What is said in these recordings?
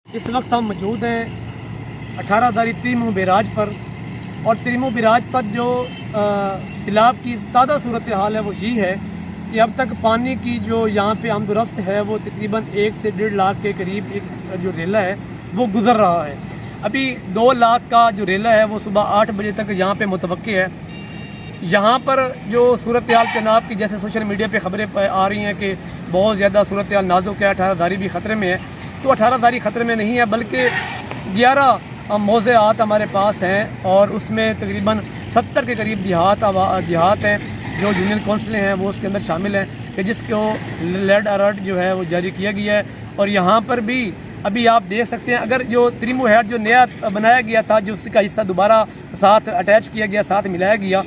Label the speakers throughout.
Speaker 1: اس وقت ہم موجود ہیں 18 داری تریمو بیراج پر، اور تریمو بیراج پر جو سیلاب کی تازہ صورتحال ہے وہ یہ ہے کہ اب تک پانی کی جو یہاں پہ آمد و رفت ہے وہ تقریباً 1 سے 1.5 لاکھ کے قریب ایک جو ریلا ہے وہ گزر رہا ہے۔ ابھی 2 لاکھ کا جو ریلا ہے وہ صبح 8 بجے تک یہاں پہ متوقع ہے۔ یہاں پر جو صورتحال جناب کی جیسے سوشل میڈیا پہ خبریں آ رہی ہیں کہ بہت زیادہ صورتحال نازک ہے، 18 داری بھی خطرے میں ہے، تو 18 داری خطرے میں نہیں ہے بلکہ 11 موضعات ہمارے پاس ہیں، اور اس میں تقریباً 70 کے قریب دیہات ہیں جو یونین کونسلیں ہیں وہ اس کے اندر شامل ہیں کہ جس کو ریڈ الرٹ جو ہے وہ جاری کیا گیا ہے۔ اور یہاں پر بھی ابھی آپ دیکھ سکتے ہیں، اگر جو تریمو ہیڈ جو نیا بنایا گیا تھا، جو اس کا حصہ دوبارہ ساتھ اٹیچ کیا گیا، ساتھ ملایا گیا،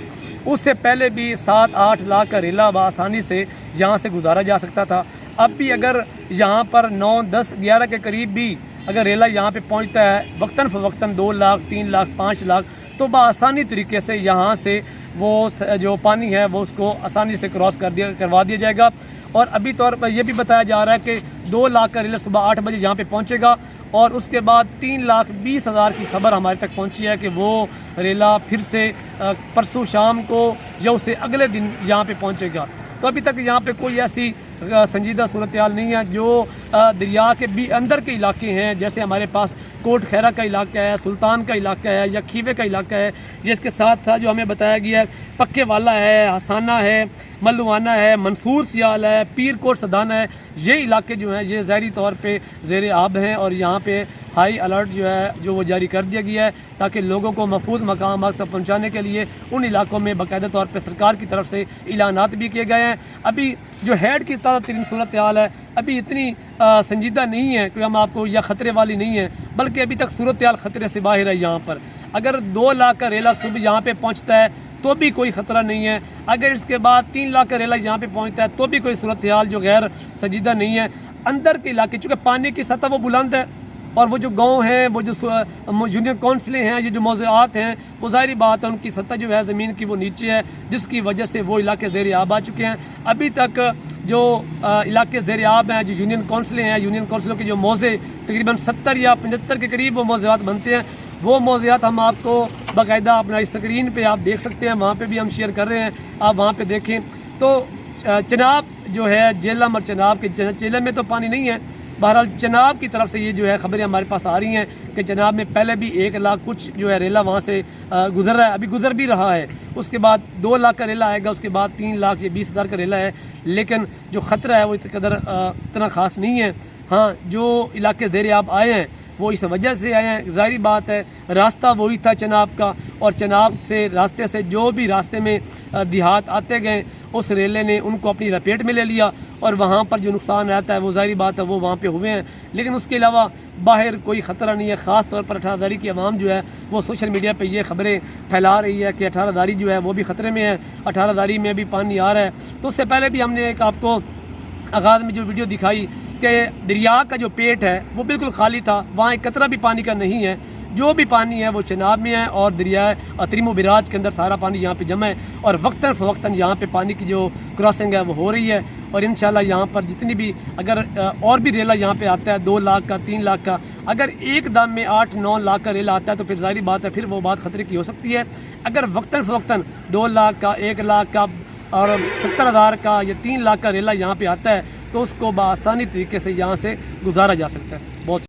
Speaker 1: اس سے پہلے بھی 7-8 لاکھ کا ریلا بآسانی سے یہاں سے گزارا جا سکتا تھا۔ اب بھی اگر یہاں پر 9, 10, 11 کے قریب بھی اگر ریلا یہاں پہ پہنچتا ہے وقتاً فوقتاً 2 لاکھ 3 لاکھ 5 لاکھ تو بآسانی طریقے سے یہاں سے وہ جو پانی ہے وہ اس کو آسانی سے کراس کروا دیا جائے گا۔ اور ابھی طور پر یہ بھی بتایا جا رہا ہے کہ 2 لاکھ کا ریلا صبح 8 بجے یہاں پہ پہنچے گا، اور اس کے بعد 3,20,000 کی خبر ہمارے تک پہنچی ہے کہ وہ ریلا پھر سے پرسوں شام کو یا اس سے اگلے دن یہاں پہ پہنچے گا۔ تو ابھی تک یہاں پہ کوئی ایسی سنجیدہ صورتحال نہیں ہے۔ جو دریا کے بھی اندر کے علاقے ہیں، جیسے ہمارے پاس کوٹ خیرہ کا علاقہ ہے، سلطان کا علاقہ ہے یا کھیوے کا علاقہ ہے، جس کے ساتھ تھا جو ہمیں بتایا گیا ہے پکے والا ہے، ہسانہ ہے، ملوانہ ہے، منصور سیال ہے، پیر کوٹ سدانہ ہے، یہ علاقے جو ہیں یہ ظاہری طور پہ زیر آب ہیں، اور یہاں پہ ہائی الرٹ جو ہے جو وہ جاری کر دیا گیا ہے تاکہ لوگوں کو محفوظ مقامات تک پہنچانے کے لیے ان علاقوں میں باقاعدہ طور پہ سرکار کی طرف سے اعلانات بھی کیے گئے ہیں۔ ابھی جو ہیڈ کی تازہ ترین صورتحال ہے ابھی اتنی سنجیدہ نہیں ہے کہ ہم آپ کو یا خطرے والی نہیں ہے، بلکہ ابھی تک صورتحال خطرے سے باہر ہے۔ یہاں پر اگر 2 لاکھ کا ریلا صبح یہاں پہ پہنچتا ہے تو بھی کوئی خطرہ نہیں ہے، اگر اس کے بعد 3 لاکھ کا ریلا یہاں پہ پہنچتا ہے تو بھی کوئی صورتحال جو غیر سنجیدہ نہیں ہے۔ اندر کے علاقے چونکہ پانی کی سطح وہ بلند ہے، اور وہ جو گاؤں ہیں، وہ جو یونین کونسلیں ہیں، یہ جو موضوعات ہیں، وہ ظاہری بات ہے ان کی سطح جو ہے زمین کی وہ نیچے ہے، جس کی وجہ سے وہ علاقے زیر آب آ چکے ہیں۔ ابھی تک جو علاقے زیر آب ہیں، جو یونین کونسلیں ہیں، یونین کونسلوں کے جو موضع تقریباً 70 یا 75 کے قریب وہ موضوعات بنتے ہیں، وہ موضوعات ہم آپ کو باقاعدہ اپنا اسکرین پہ آپ دیکھ سکتے ہیں، وہاں پہ بھی ہم شیئر کر رہے ہیں، آپ وہاں پہ دیکھیں۔ تو چناب جو ہے جیلم اور چناب کے جیلم میں تو پانی نہیں ہے، بہرحال چناب کی طرف سے یہ جو ہے خبریں ہمارے پاس آ رہی ہیں کہ چناب میں پہلے بھی 1 لاکھ کچھ جو ہے ریلا وہاں سے گزر رہا ہے، ابھی گزر بھی رہا ہے، اس کے بعد 2 لاکھ کا ریلا آئے گا، اس کے بعد 3,20,000 کا ریلا ہے، لیکن جو خطرہ ہے وہ اس قدر اتنا خاص نہیں ہے۔ ہاں، جو علاقے زیر آب آئے ہیں وہ اس وجہ سے آئے ہیں، ظاہری بات ہے راستہ وہی تھا چناب کا، اور چناب سے راستے سے جو بھی راستے میں دیہات آتے گئے اس ریلے نے ان کو اپنی لپیٹ میں لے لیا، اور وہاں پر جو نقصان رہتا ہے وہ ظاہری بات ہے وہ وہاں پہ ہوئے ہیں، لیکن اس کے علاوہ باہر کوئی خطرہ نہیں ہے۔ خاص طور پر 18 داری کی عوام جو ہے وہ سوشل میڈیا پہ یہ خبریں پھیلا رہی ہے کہ 18 داری جو ہے وہ بھی خطرے میں ہے، 18 داری میں بھی پانی آ رہا ہے۔ تو اس سے پہلے بھی ہم نے ایک آپ کو آغاز میں جو ویڈیو دکھائی کہ دریا کا جو پیٹ ہے وہ بالکل خالی تھا، وہاں ایک قطرہ بھی پانی کا نہیں ہے، جو بھی پانی ہے وہ چناب میں ہے، اور دریا تریمو بیراج کے اندر سارا پانی یہاں پہ جمع ہے، اور وقتاً فوقتاً یہاں پہ پانی کی جو کراسنگ ہے وہ ہو رہی ہے، اور انشاءاللہ یہاں پر جتنی بھی اگر اور بھی ریلا یہاں پہ آتا ہے 2 لاکھ کا 3 لاکھ کا، اگر ایک دم میں 8-9 لاکھ کا ریلا آتا ہے تو پھر ظاہری بات ہے پھر وہ بات خطرے کی ہو سکتی ہے۔ اگر وقتاً فوقتاً 2 لاکھ کا 1 لاکھ کا اور 70,000 کا یا 3 لاکھ کا ریلا یہاں پہ آتا ہے تو اس کو بآسانی طریقے سے یہاں سے گزارا جا سکتا ہے۔